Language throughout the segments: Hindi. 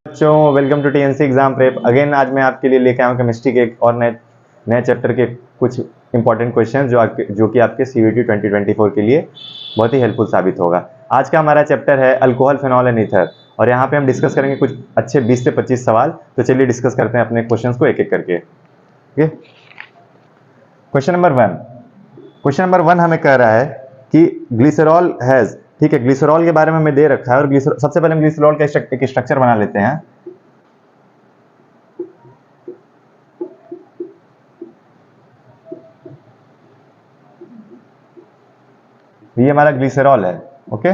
बच्चों, welcome to TNC exam prep. Again आज मैं आपके लिए लेके आया हूँ केमिस्ट्री के एक और नए नए चैप्टर के कुछ इंपॉर्टेंट क्वेश्चन जो कि आपके सीवीटी 2024 के लिए बहुत ही हेल्पफुल साबित होगा। आज का हमारा चैप्टर है अल्कोहल, फेनॉल एंड ईथर, और यहाँ पे हम डिस्कस करेंगे कुछ अच्छे 20 से 25 सवाल। तो चलिए डिस्कस करते हैं अपने क्वेश्चन को एक एक करके। क्वेश्चन नंबर वन हमें कह रहा है कि ग्लिसरॉल हैज, ठीक है, ग्लिसरॉल के बारे में हमें दे रखा है। और सबसे पहले हम ग्लिसरॉल का एक स्ट्रक्चर बना लेते हैं। ये हमारा ग्लिसरॉल है, ओके।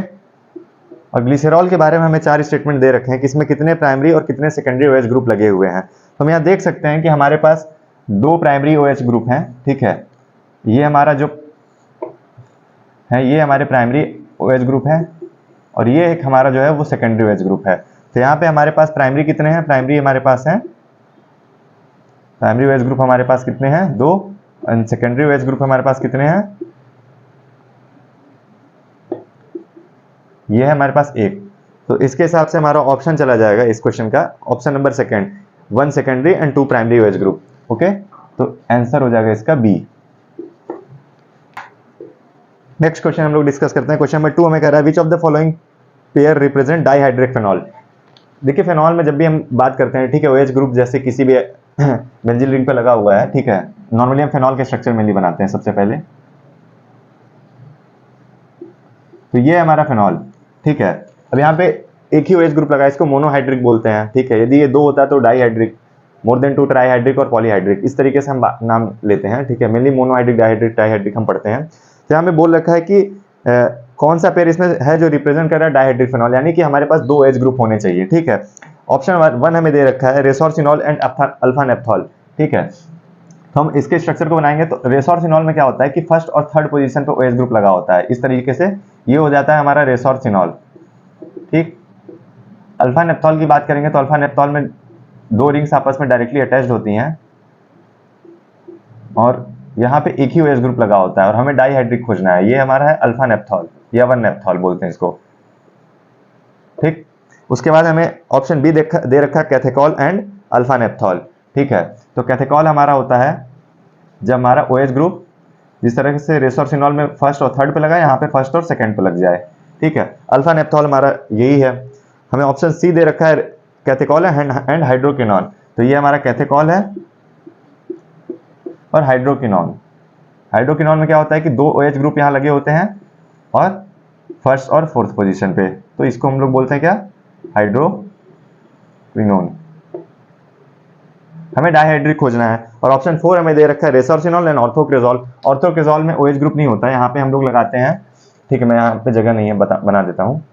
और ग्लिसरॉल के बारे में हमें 4 स्टेटमेंट दे रखे हैं कि इसमें कितने प्राइमरी और कितने सेकेंडरी OH ग्रुप लगे हुए हैं। तो हम यहाँ देख सकते हैं कि हमारे पास 2 प्राइमरी OH ग्रुप हैं, ठीक है। ये हमारा जो है ये हमारे प्राइमरी OH ग्रुप है, और ये एक हमारा जो है वो सेकेंडरी OH ग्रुप है। तो यहाँ पे हमारे पास प्राइमरी कितने हैं? प्राइमरी हमारे पास है, प्राइमरी OH ग्रुप हमारे पास कितने हैं? 2। और सेकेंडरी OH ग्रुप हमारे पास कितने हैं? ये है हमारे पास 1। तो इसके हिसाब से हमारा ऑप्शन चला जाएगा इस क्वेश्चन का, option number second, 1 secondary and 2 primary OH group, okay. तो आंसर हो जाएगा इसका बी। नेक्स्ट क्वेश्चन हम लोग डिस्कस करते हैं। क्वेश्चन नंबर 2 हमें कह रहा है विच of the following pair represent dihydric phenol. देखिए फेनॉल में जब भी हम बात करते हैं, ठीक है, OH ग्रुप जैसे किसी भी बेंजीन रिंग पे लगा हुआ है, ठीक है, नॉर्मली हम फेनॉल के स्ट्रक्चर में बनाते हैं सबसे पहले। तो ये है हमारा फेनॉल, ठीक है। अब यहाँ पे एक ही OH ग्रुप लगा है, इसको मोनोहाइड्रिक बोलते हैं, ठीक है। यदि ये 2 होता है तो डाइहाइड्रिक, मोर देन 2 ट्राइहाइड्रिक और पॉलीहाइड्रिक, इस तरीके से हम नाम लेते हैं, ठीक है। मेनली मोनोहाइड्रिक, डाइहाइड्रिक, ट्राइहाइड्रिक हम पढ़ते हैं। तो यहाँ पे बोल रखा है कि कौन सा पेयर इसमें है जो रिप्रेजेंट कर रहा है डाइहाइड्रिक फेनॉल, यानी कि हमारे पास 2 OH ग्रुप होने चाहिए, ठीक है। ऑप्शन 1 हमें दे रखा है रेसोर्सिनॉल एंड अल्फा नेप्थॉल, ठीक है। तो हम इसके स्ट्रक्चर को बनाएंगे। तो रेसोर्सिनॉल में क्या होता है कि फर्स्ट और थर्ड पोजीशन पे OH ग्रुप लगा होता है, इस तरीके से ये हो जाता है हमारा रेसोर्सिनॉल, ठीक। अल्फा नेप्थॉल की बात करेंगे तो अल्फा नेप्थॉल में 2 रिंग्स आपस में डायरेक्टली अटैच्ड होती हैं, और यहाँ पे एक ही OH ग्रुप लगा होता है, और हमें डाइहाइड्रिक खोजना है। ये हमारा है अल्फा नेप्थॉल या 1 नेप्थॉल बोलते हैं इसको, ठीक। उसके बाद हमें ऑप्शन बी दे रखा कैथेकॉल एंड अल्फा नेप्थॉल, ठीक है। तो कैथेकॉल हमारा होता है जब हमारा OH ग्रुप जिस तरह से रेसोर्सिनॉल में फर्स्ट और थर्ड पे लगा, यहाँ पे फर्स्ट और सेकंड पे लग जाए, ठीक है। अल्फा नेप्थॉल हमारा यही है। हमें ऑप्शन सी दे रखा है कैथेकॉल एंड हाइड्रोकिनॉन। तो ये हमारा कैथेकॉल है और हाइड्रोकिनॉन। हाइड्रोकिनॉन में क्या होता है कि 2 OH ग्रुप यहाँ लगे होते हैं और फर्स्ट और फोर्थ पोजीशन पे, तो इसको हम लोग बोलते हैं क्या? हाइड्रोक्विनोन। हमें डाइहाइड्रिक खोजना है। और ऑप्शन 4 हमें दे रखा है रेसोर्सिनॉल एंड ऑर्थोक्रेजोल। ऑर्थोक्रेजोल में OH ग्रुप नहीं होता है, यहाँ पे हम लोग लगाते हैं, ठीक है। मैं यहाँ पे जगह नहीं है, बना देता हूँ।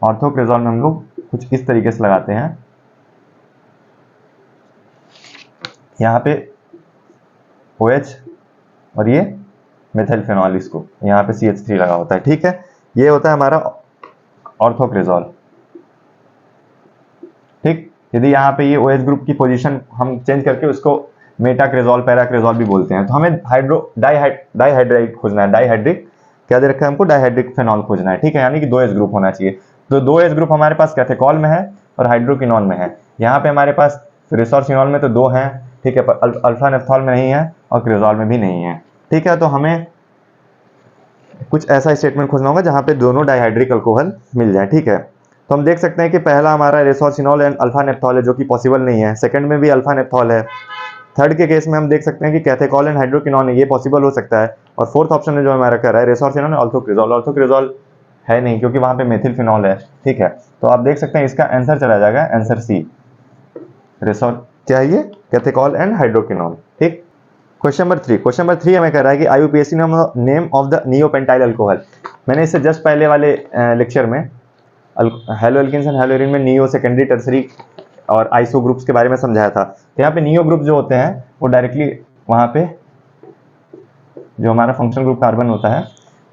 ऑर्थोक्रेजोल में हम लोग कुछ इस तरीके से लगाते हैं, यहाँ पे OH और ये मेथिल फेनॉल, इसको यहाँ पे CH3 लगा होता है, ठीक है। ये होता है हमारा ऑर्थोक्रेजोल, ठीक। यदि यहाँ पे ये OH ग्रुप की पोजीशन हम चेंज करके उसको मेटाक्रेजोल, पैराक्रेजोल भी बोलते हैं। तो हमें डाइहाइड्रिक खोजना है। डाइहाइड्रिक क्या दे रखा है हमको? डाइहाइड्रिक फेनॉल खोजना है, ठीक है। यानी कि 2 OH ग्रुप होना चाहिए। तो 2 OH ग्रुप हमारे पास कैथेकॉल में है और हाइड्रोकिनॉन में है। यहाँ पे हमारे पास रेसोर्सिनॉल में तो 2 हैं, ठीक है, पर अल्फा नेप्थॉल में नहीं है और क्रेजोल में भी नहीं है, ठीक है। तो हमें कुछ ऐसा स्टेटमेंट खोजना होगा जहाँ पे दोनों डाइहाइड्रिक अल्कोहल मिल जाए, ठीक है। तो हम देख सकते हैं कि पहला हमारा रेसोर्सिनॉल एंड अल्फा नेप्थॉल है, जो कि पॉसिबल नहीं है। सेकंड में भी अल्फा नेप्थॉल है। थर्ड के केस में हम देख सकते हैं कि कैथेकॉल एंड हाइड्रोकिनॉन है, ये पॉसिबल हो सकता है। और फोर्थ ऑप्शन में जो हमारा कर रहा है रेसोर्सिनॉल एंड ऑर्थोक्रेजोल। ऑर्थोक्रेजोल है नहीं क्योंकि वहां पे मेथिल फिनॉल है, ठीक है। तो आप देख सकते हैं इसका आंसर चला जाएगा आंसर सी, क्या है ये? कैथेकॉल एंड हाइड्रोकिनॉल, ठीक। क्वेश्चन नंबर 3 हमें कह रहा है कि IUPAC name of the neopentyl alcohol. मैंने इससे जस्ट पहले वाले लेक्चर में हेलो एल्किन्स एंड हेलोरिन में नियो, सेकेंडरी, टर्सरी और आइसो ग्रुप्स के बारे में समझाया था। तो यहाँ पे नियो ग्रुप जो होते हैं वो डायरेक्टली वहाँ पे जो हमारा फंक्शन ग्रुप कार्बन होता है,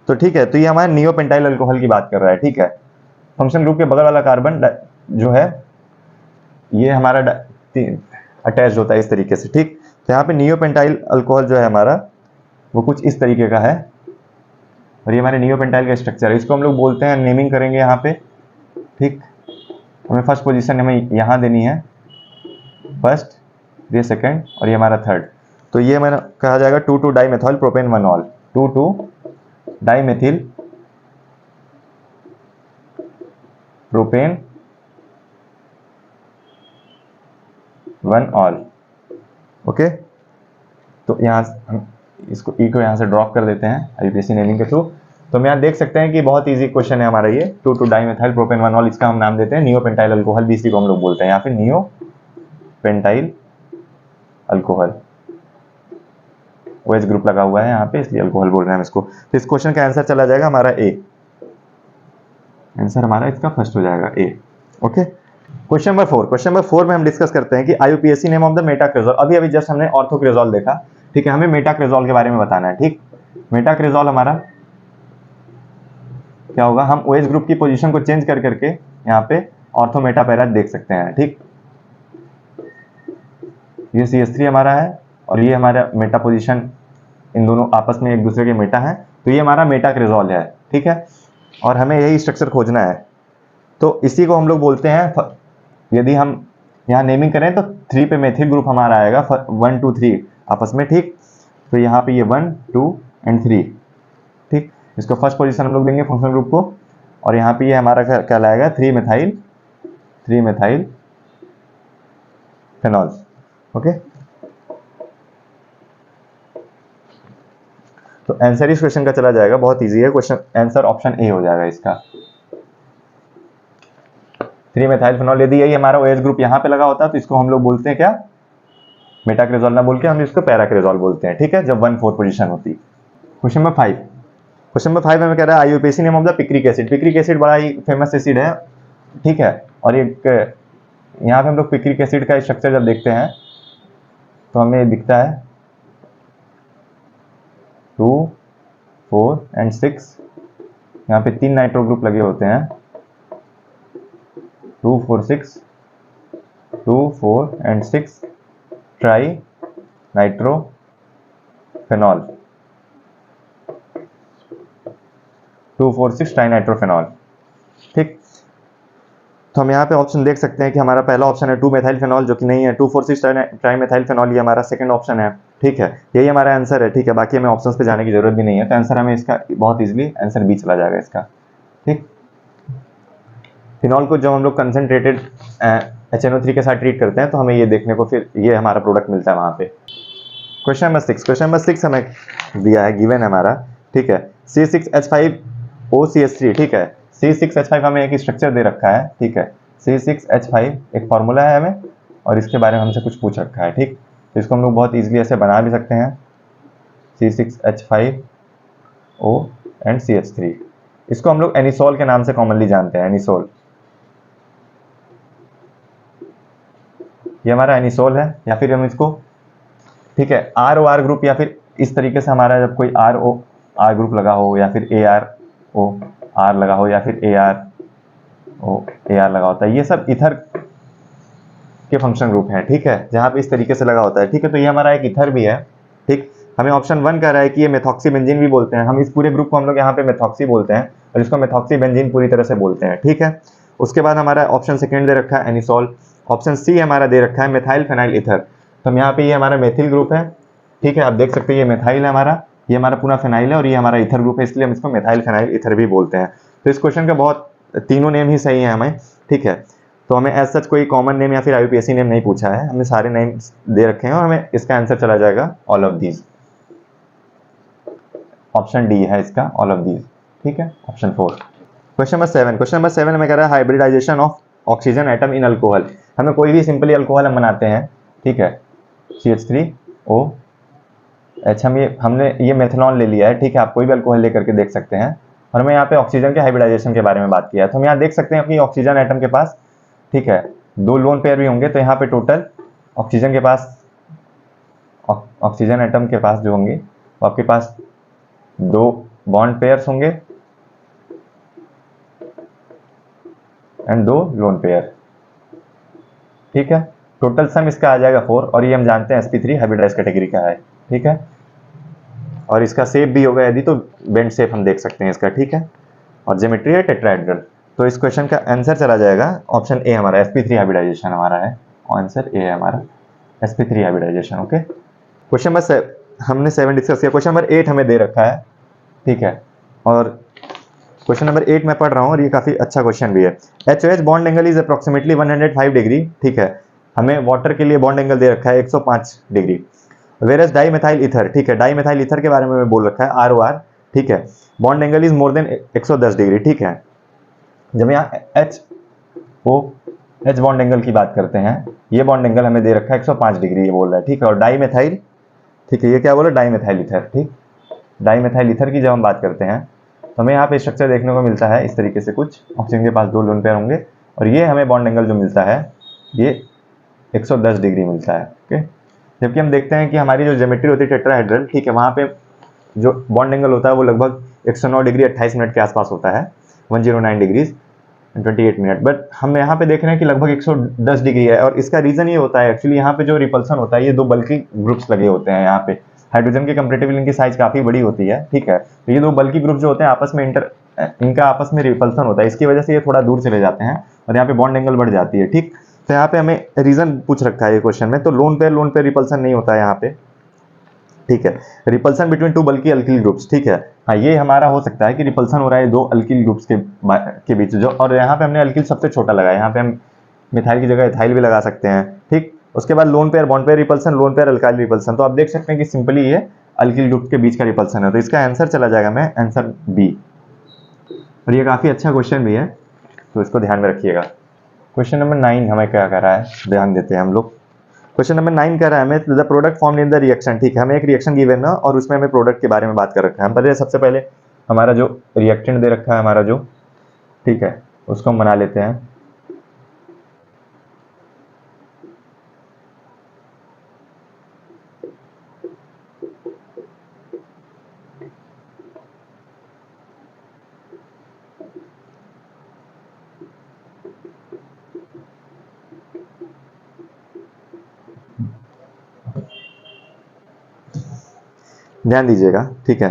तो ठीक है। तो ये हमारा नियोपेंटाइल अल्कोहल की बात कर रहा है, ठीक है। फंक्शन ग्रुप के बगल वाला कार्बन जो है ये हमारा अटैच होता है इस तरीके से, ठीक। तो यहाँ पे नियोपेंटाइल अल्कोहल जो है हमारा वो कुछ इस तरीके का है, और ये हमारे नियोपेंटाइल का स्ट्रक्चर है। इसको हम लोग बोलते हैं, नेमिंग करेंगे यहाँ पे, ठीक। हमें फर्स्ट पोजीशन हमें यहाँ देनी है, फर्स्ट, ये सेकेंड और ये हमारा थर्ड। तो ये मैंने कहा जाएगा 2,2 डाइमेथाइल प्रोपेन 1ऑल, 2,2 डाइमेथिल प्रोपेन 1ऑल। ओके, तो यहाँ हम इसको ई को यहाँ से ड्रॉप कर देते हैं आईयूपीएसी नेमिंग के थ्रू। तो हम यहाँ देख सकते हैं कि बहुत इजी क्वेश्चन है हमारा ये, 2,2 डाइमेथाइल प्रोपेन 1ऑल, इसका हम नाम देते हैं नियोपेंटाइल अल्कोहल भी इसी को हम लोग बोलते हैं, या फिर नियोपेंटाइल अल्कोहल। OH ग्रुप लगा हुआ है यहाँ पे इसलिए अल्कोहल बोल रहे हैं हम इसको। तो इस क्वेश्चन का आंसर चला जाएगा हमारा ए, आंसर हमारा इसका फर्स्ट हो जाएगा A. Okay, question number 4। Question number 4 में हम डिस्कस करते हैं कि IUPAC name of the metacresol. अभी जस्ट हमने ऑर्थोक्रेजोल देखा, ठीक है, हमें मेटाक्रेजोल के बारे में बताना है। ठीक, मेटाक्रेजोल हमारा क्या होगा, हम OH ग्रुप की पोजीशन को चेंज कर करके यहाँ पे ऑर्थो मेटा पैरा देख सकते हैं। ठीक, ये CH3 हमारा है और ये हमारा मेटा पोजीशन, इन दोनों आपस में एक दूसरे के मेटा है, तो ये हमारा मेटाक्रेजोल है। ठीक है, और हमें यही स्ट्रक्चर खोजना है। तो इसी को हम लोग बोलते हैं, यदि हम यहाँ नेमिंग करें तो 3 पे मेथिल ग्रुप हमारा आएगा, 1 2 3 आपस में। ठीक, तो यहाँ पे ये 1 2 एंड 3। ठीक, इसको फर्स्ट पोजीशन हम लोग देंगे फंक्शनल ग्रुप को, और यहाँ पे ये हमारा कहलाएगा 3 मेथाइल फेनॉल। ओके, तो आंसर इस क्वेश्चन का चला जाएगा, बहुत इजी है क्वेश्चन, आंसर ऑप्शन ए हो जाएगा इसका, 3 मेथाइल फेनॉल। यदि यही हमारा OH ग्रुप यहाँ पे लगा होता है तो इसको हम लोग बोलते हैं क्या, मेटाक्रेजोल ना बोल के हम इसको पैराक्रेजोल बोलते हैं। ठीक है, जब 1,4 पोजीशन होती। Question number 5। क्वेश्चन नंबर 5 में कह रहा है IUPAC name of the picric acid. Picric acid बड़ा ही फेमस एसिड है, ठीक है, और एक यहाँ पे हम लोग पिक्रिक एसिड का स्ट्रक्चर जब देखते हैं तो हमें दिखता है 2 4 एंड 6, यहाँ पे 3 नाइट्रो ग्रुप लगे होते हैं, 2 4 6, 2 4 and 6 tri nitro phenol, 2 4 6 tri nitro phenol. ठीक, तो हम यहाँ पे ऑप्शन देख सकते हैं कि हमारा पहला ऑप्शन है 2 मेथाइल फेनॉल, जो कि नहीं है, 2 4 6 ट्राई मेथाइल फेनॉल, ये हमारा सेकंड ऑप्शन है। ठीक है, यही हमारा आंसर है। ठीक है, बाकी हमें ऑप्शंस पे जाने की जरूरत भी नहीं है, तो आंसर हमें इसका बहुत इजीली आंसर बी चला जाएगा इसका। ठीक, फिनॉल को जब हम लोग कंसनट्रेटेड HNO3 के साथ ट्रीट करते हैं तो हमें ये देखने को फिर ये हमारा प्रोडक्ट मिलता है वहाँ पे। Question number 6। क्वेश्चन नंबर 6 हमें दिया है, गिवन है हमारा। ठीक है, C6H5OCH3। ठीक है, C6H5 हमें एक स्ट्रक्चर दे रखा है। ठीक है, C6H5 एक फॉर्मूला है हमें, और इसके बारे में हमसे कुछ पूछ रखा है। ठीक, तो इसको हम लोग बहुत इजीली ऐसे बना भी सकते हैं, C6H5O एंड CH3। इसको हम लोग एनिसोल के नाम से कॉमनली जानते हैं, एनिसोल। ये हमारा एनिसोल है, या फिर हम इसको, ठीक है, ROR ग्रुप, या फिर इस तरीके से हमारा जब कोई ROR ग्रुप लगा हो, या फिर AROR लगा हो, या फिर AROAR लगा होता है, ये सब इथर के फंक्शन ग्रुप हैं। ठीक है, जहाँ पे इस तरीके से लगा होता है। ठीक है, तो ये हमारा एक इथर भी है। ठीक, हमें ऑप्शन 1 कह रहा है कि ये मेथॉक्सी बेंजीन भी बोलते हैं, हम इस पूरे ग्रुप को हम लोग यहाँ पे मेथॉक्सी बोलते हैं, और इसको मेथॉक्सी बेंजीन पूरी तरह से बोलते हैं। ठीक है, उसके बाद हमारा ऑप्शन सेकंड दे रखा है एनिसोल, ऑप्शन सी हमारा दे रखा है मेथाइल फेनाइल ईथर। तो हम यहाँ पे ये हमारा मेथिल ग्रुप है। ठीक है, आप देख सकते हैं ये मेथाइल है हमारा, ये हमारा पूरा फेनाइल है, और ये हमारा ईथर ग्रुप है, इसलिए हम इसको मेथाइल फेनाइल ईथर भी बोलते हैं। तो इस क्वेश्चन का बहुत तीनों नेम ही सही है हमें। ठीक है, तो हमें एज सच कोई कॉमन नेम या फिर आईयूपीएसी नेम नहीं पूछा है, हमें सारे नेम दे रखे हैं, और हमें इसका आंसर चला जाएगा all of these. Option D है इसका, ऑल ऑफ दीज। ठीक है, option 4। Question number 7। Question number 7 में कह रहा है hybridization of oxygen atom in alcohol. हमें कोई भी सिंपली अल्कोहल हम बनाते हैं, ठीक है, CH3OH, हमने ये मेथनॉल ले लिया है। ठीक है, आप कोई भी अल्कोहल लेकर के देख सकते हैं, और हमें यहाँ पे ऑक्सीजन के हाइब्रिडाइजेशन के बारे में बात किया है। तो हम यहाँ देख सकते हैं कि ऑक्सीजन एटम के पास, ठीक है, 2 लोन पेयर भी होंगे, तो यहाँ पे टोटल ऑक्सीजन के पास, ऑक्सीजन एटम के पास जो होंगे वो आपके पास 2 बॉन्ड पेयर्स होंगे एंड 2 लोन पेयर। ठीक है, टोटल सम इसका आ जाएगा 4, और ये हम जानते हैं sp3 हाइब्रिडाइज कैटेगरी का है। ठीक है, और इसका शेप भी होगा यदि तो बेंड शेप हम देख सकते हैं इसका। ठीक है, और ज्योमेट्री है टेट्राहेड्रल। तो इस क्वेश्चन का आंसर चला जाएगा ऑप्शन ए, हमारा sp3 हाइब्रिडाइजेशन हमारा है, आंसर ए है हमारा sp3 hybridisation. Okay, question number हमने 7 डिस्कस किया। क्वेश्चन नंबर 8 हमें दे रखा है, ठीक है, और क्वेश्चन नंबर 8 मैं पढ़ रहा हूँ और ये काफी अच्छा क्वेश्चन भी है। HOH bond angle is approximately 105 degree, ठीक है, हमें वाटर के लिए बॉन्ड एंगल दे रखा है 105 degree. Whereas dimethyl ether, ठीक है, डाई मिथाइल ईथर के बारे में बोल रखा है ROR, ठीक है, bond angle is more than 110 degree, ठीक है। जब यहाँ HOH बॉन्ड एंगल की बात करते हैं, ये बॉन्ड एंगल हमें दे रखा है 105 डिग्री, ये बोल रहा है, ठीक है, और डाई मिथाइल, ठीक है, ये क्या बोला, डाई मिथाइल ईथर, ठीक, डाई मिथाइल ईथर की जब हम बात करते हैं तो हमें यहाँ पे स्ट्रक्चर देखने को मिलता है इस तरीके से, कुछ ऑक्सीजन के पास 2 लोन पेयर होंगे और ये हमें बॉन्ड एंगल जो मिलता है ये 110 डिग्री मिलता है। ओके, जबकि हम देखते हैं कि हमारी जो ज्योमेट्री होती है टेट्राहेड्रल, ठीक है, वहाँ पे जो बॉन्ड एंगल होता है वो लगभग 109 डिग्री 28 मिनट के आसपास होता है, 109 डिग्रीज 28 मिनट, बट हम यहाँ पे देख रहे हैं कि लगभग 110 डिग्री है। और इसका रीजन ये होता है एक्चुअली, यहाँ पे जो रिपल्सन होता है ये 2 बल्कि ग्रुप्स लगे होते हैं। यहाँ पे हाइड्रोजन के कंपैरेटिवली इनकी साइज काफी बड़ी होती है, ठीक है, तो ये 2 बल्कि ग्रुप जो होते हैं आपस में इनका आपस में रिपल्सन होता है, इसकी वजह से ये थोड़ा दूर चले जाते हैं और यहाँ पे बॉन्ड एंगल बढ़ जाती है, ठीक। तो यहाँ पे हमें रीजन पूछ रखा है ये क्वेश्चन में, तो लोन पेयर रिपल्सन नहीं होता है यहाँ पे, ठीक है, रिपल्सन बिटवीन 2 बल्कि अल्किल ग्रुप्स, ठीक है, हाँ ये हमारा हो सकता है कि रिपल्सन हो रहा है 2 अल्किल ग्रुप्स के बीच जो, और यहाँ पे हमने अल्किल सबसे छोटा लगाया, यहाँ पे हम मिथाइल की जगह इथाइल भी लगा सकते हैं, ठीक। उसके बाद lone pair bond pair repulsion, lone pair alkyl repulsion, तो आप देख सकते हैं कि सिंपली ये अल्किल ग्रुप के बीच का रिपल्सन है, तो इसका आंसर चला जाएगा मैं आंसर बी। और ये काफी अच्छा क्वेश्चन भी है, तो इसको ध्यान में रखिएगा। क्वेश्चन नंबर 9 हमें क्या कर रहा है, ध्यान देते हैं हम लोग। क्वेश्चन नंबर 9 कह रहा है हमें the product form in the reaction, ठीक है, हमें एक रिएक्शन गिवन है और उसमें हमें प्रोडक्ट के बारे में बात कर रखा है। हम पहले सबसे पहले हमारा जो रिएक्टेंट दे रखा है हमारा जो, ठीक है, उसको हम बना लेते हैं। ध्यान दीजिएगा, ठीक है,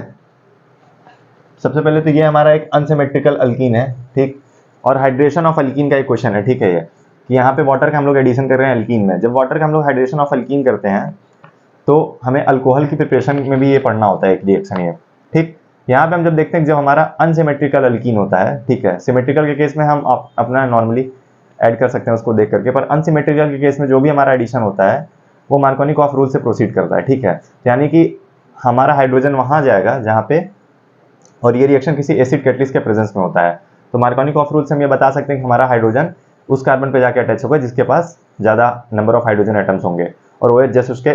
सबसे पहले तो ये हमारा एक अनसिमेट्रिकल अल्कीन है, ठीक, और हाइड्रेशन ऑफ अल्कीन का एक क्वेश्चन है, ठीक है, ये कि यहाँ पे वाटर का हम लोग एडिशन कर रहे हैं अल्कीन में। जब वाटर का हम लोग हाइड्रेशन ऑफ अल्कीन करते हैं तो हमें अल्कोहल की प्रिपरेशन में भी ये पढ़ना होता है एक रिएक्शन ये, ठीक। यहाँ पे हम जब देखते हैं जब हमारा अनसिमेट्रिकल अल्कीन होता है, ठीक है, सिमेट्रिकल के केस में हम अपना नॉर्मली ऐड कर सकते हैं उसको देख करके, पर अनसिमेट्रिकल के केस में जो भी हमारा एडिशन होता है वो मार्कोनी कॉफ रूल से प्रोसीड करता है, ठीक है, यानी कि हमारा हाइड्रोजन वहां जाएगा जहाँ पे, और ये रिएक्शन किसी एसिड कैटलिस्ट के प्रेजेंस में होता है, तो मार्कोनी कॉफ रूल से हम ये बता सकते हैं कि हमारा हाइड्रोजन उस कार्बन पे जाके अटैच होगा जिसके पास ज्यादा नंबर ऑफ हाइड्रोजन एटम्स होंगे, और वो जस्ट उसके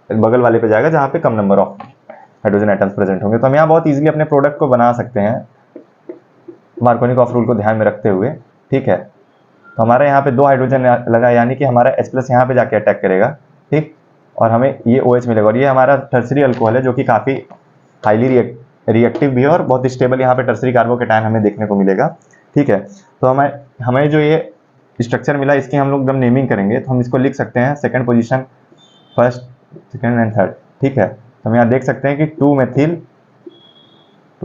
बगल वाले पे जाएगा जहाँ पे कम number of hydrogen atoms present होंगे। तो हम यहाँ बहुत इजीली अपने प्रोडक्ट को बना सकते हैं मार्कोनी कॉफ रूल को ध्यान में रखते हुए, ठीक है। तो हमारा यहाँ पे 2 हाइड्रोजन लगा, यानी कि हमारा H+ यहाँ पे जाके अटैक करेगा, ठीक, और हमें ये OH मिलेगा, और ये हमारा टर्सरी अल्कोहल है जो कि काफी हाईली रिएक्टिव भी है और बहुत स्टेबल यहाँ पे टर्सरी कार्बोकेटायन हमें देखने को मिलेगा, ठीक है। तो हमें जो ये स्ट्रक्चर मिला इसकी हम लोग जब नेमिंग करेंगे तो हम इसको लिख सकते हैं second position, first, second and third, ठीक है। तो हम यहाँ देख सकते हैं कि 2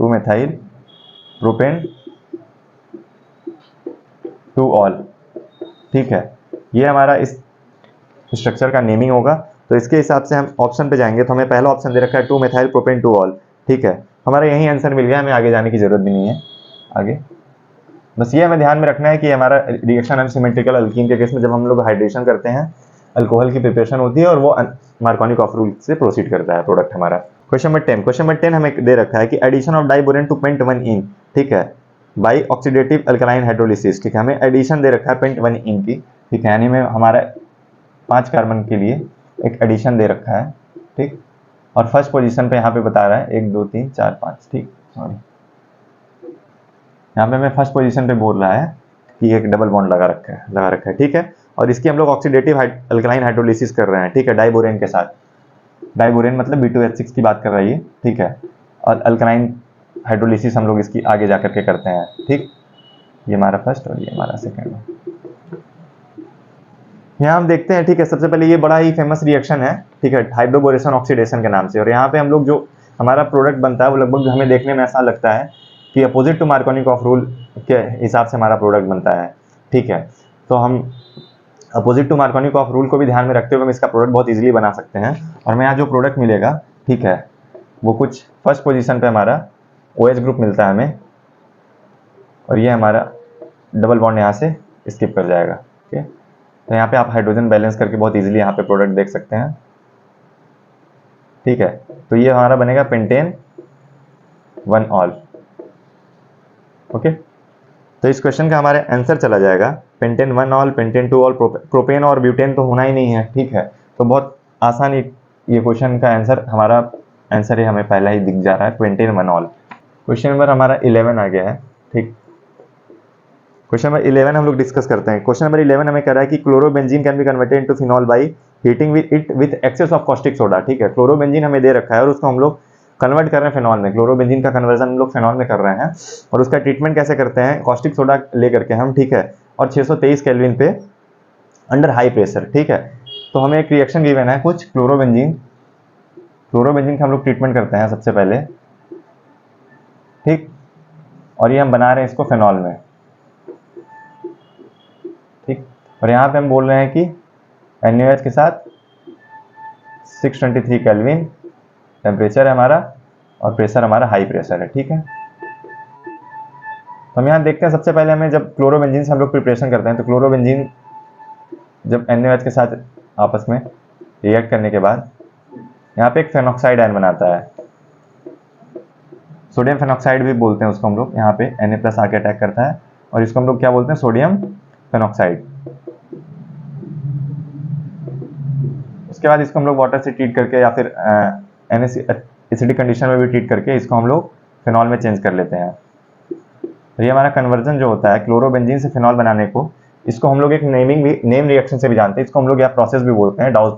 मेथाइल प्रोपेन 2 ऑल, ठीक है, ये हमारा इस स्ट्रक्चर का नेमिंग होगा। तो इसके हिसाब से हम ऑप्शन पे जाएंगे तो हमें पहला ऑप्शन दे रखा है 2 मेथाइल प्रोपेन 2 ऑल, ठीक है, हमारा यही आंसर मिल गया, हमें आगे जाने की जरूरत भी नहीं है आगे। बस ये हमें ध्यान में रखना है कि हमारा रिएक्शन अनसिमेट्रिकल अल्कीन के केस में जब हम लोग हाइड्रेशन करते हैं अल्कोहल की प्रिपरेशन होती है और वो मार्कोनी कॉफ रूल से प्रोसीड करता है प्रोडक्ट हमारा। क्वेश्चन नंबर 10 हमें दे रखा है कि addition of diborane to pent 1 ene, ठीक है, बाई ऑक्सीडेटिव अल्कलाइन हाइड्रोलिसिस, ठीक है, हमें एडिशन दे रखा है पेंट 1 इन की, ठीक है, यानी में हमारा 5 कार्बन के लिए एक एडिशन दे रखा है, ठीक, और फर्स्ट पोजीशन पे यहाँ पे बता रहा है 1 2 3 4 5, ठीक, सॉरी यहाँ पे मैं फर्स्ट पोजीशन पे बोल रहा है कि एक डबल बॉन्ड लगा रखा है, ठीक है, और इसकी हम लोग ऑक्सीडेटिव अल्कलाइन हाइड्रोलिसिस कर रहे हैं, ठीक है, डाइबोरेन के साथ, डाइबोरेन मतलब B2H6 की बात कर रही है, ठीक है, और अल्कलाइन हाइड्रोलिसिस हम लोग इसकी आगे जा करके करते हैं, ठीक, ये हमारा फर्स्ट और ये हमारा सेकेंड है। यहाँ हम देखते हैं, ठीक है, सबसे पहले ये बड़ा ही फेमस रिएक्शन है, ठीक है, हाइड्रोबोरेशन ऑक्सीडेशन के नाम से, और यहाँ पे हम लोग जो हमारा प्रोडक्ट बनता है वो लगभग हमें देखने में ऐसा लगता है कि अपोजिट टू मार्कोनिकॉफ रूल के हिसाब से हमारा प्रोडक्ट बनता है, ठीक है। तो हम अपोजिट टू मार्कोनिकॉफ रूल को भी ध्यान में रखते हुए हम इसका प्रोडक्ट बहुत इजीली बना सकते हैं। और हमें यहाँ जो प्रोडक्ट मिलेगा, ठीक है, वो कुछ फर्स्ट पोजीशन पे हमारा OH ग्रुप मिलता है हमें, और ये हमारा डबल बॉन्ड यहाँ से स्किप कर जाएगा, ठीक है। तो यहाँ पे आप हाइड्रोजन बैलेंस करके बहुत इजीली यहाँ पे प्रोडक्ट देख सकते हैं, ठीक है। तो ये हमारा बनेगा पेंटेन 1 ऑल, ओके। तो इस क्वेश्चन का हमारे आंसर चला जाएगा pentane 1 all, pentane 2 all. Propane और ब्यूटेन तो होना ही नहीं है, ठीक है। तो बहुत आसान ये क्वेश्चन का आंसर, हमारा आंसर ही हमें पहला ही दिख जा रहा है, पेंटेन 1 ऑल। क्वेश्चन नंबर हमारा 11 आ गया है, ठीक। क्वेश्चन नंबर 11 हम लोग डिस्कस करते हैं। क्वेश्चन नंबर 11 हमें कह रहा है कि chlorobenzene can be converted into phenol by heating with excess of caustic soda, ठीक है। क्लोरोबेंजीन हमें दे रखा है और उसको हम लोग कन्वर्ट कर रहे हैं फिनॉल में। क्लोरोबेंजीन का कन्वर्जन हम लोग फिनॉल में कर रहे हैं और उसका ट्रीटमेंट कैसे करते हैं, कॉस्टिक सोडा लेकर के हम, ठीक है, और 623 केल्विन पे अंडर हाई प्रेशर, ठीक है। तो हमें एक रिएक्शन गिवन है कुछ क्लोरोबेंजीन का हम लोग ट्रीटमेंट करते हैं सबसे पहले, ठीक। और ये हम बना रहे हैं इसको फिनॉल में, ठीक। और यहाँ पे हम बोल रहे हैं कि NaOH के साथ 623 केल्विन टेम्परेचर है हमारा और प्रेशर हमारा हाई प्रेशर है, ठीक है। तो हम यहाँ देखते हैं सबसे पहले हमें जब क्लोरोबेंजीन से हम लोग प्रिपरेशन करते हैं तो क्लोरोबेंजीन जब NaOH के साथ आपस में रिएक्ट करने के बाद यहाँ पे एक फेनॉक्साइड आयन बनाता है, सोडियम फेनॉक्साइड भी बोलते हैं उसको हम लोग। यहाँ पे Na+ आके अटैक करता है और इसको हम लोग क्या बोलते हैं, सोडियम फेनॉक्साइड। उसके बाद इसको हम लोग वाटर से ट्रीट करके या फिर एसिडिक कंडीशन में भी ट्रीट करके इसको हम लोग फिनॉल में चेंज कर लेते हैं। तो ये हमारा कन्वर्जन जो होता है क्लोरोबेंजीन से फिनॉल बनाने को, इसको हम लोग एक नेम रिएक्शन से भी जानते हैं। इसको हम लोग यहाँ प्रोसेस भी बोलते हैं, डाउस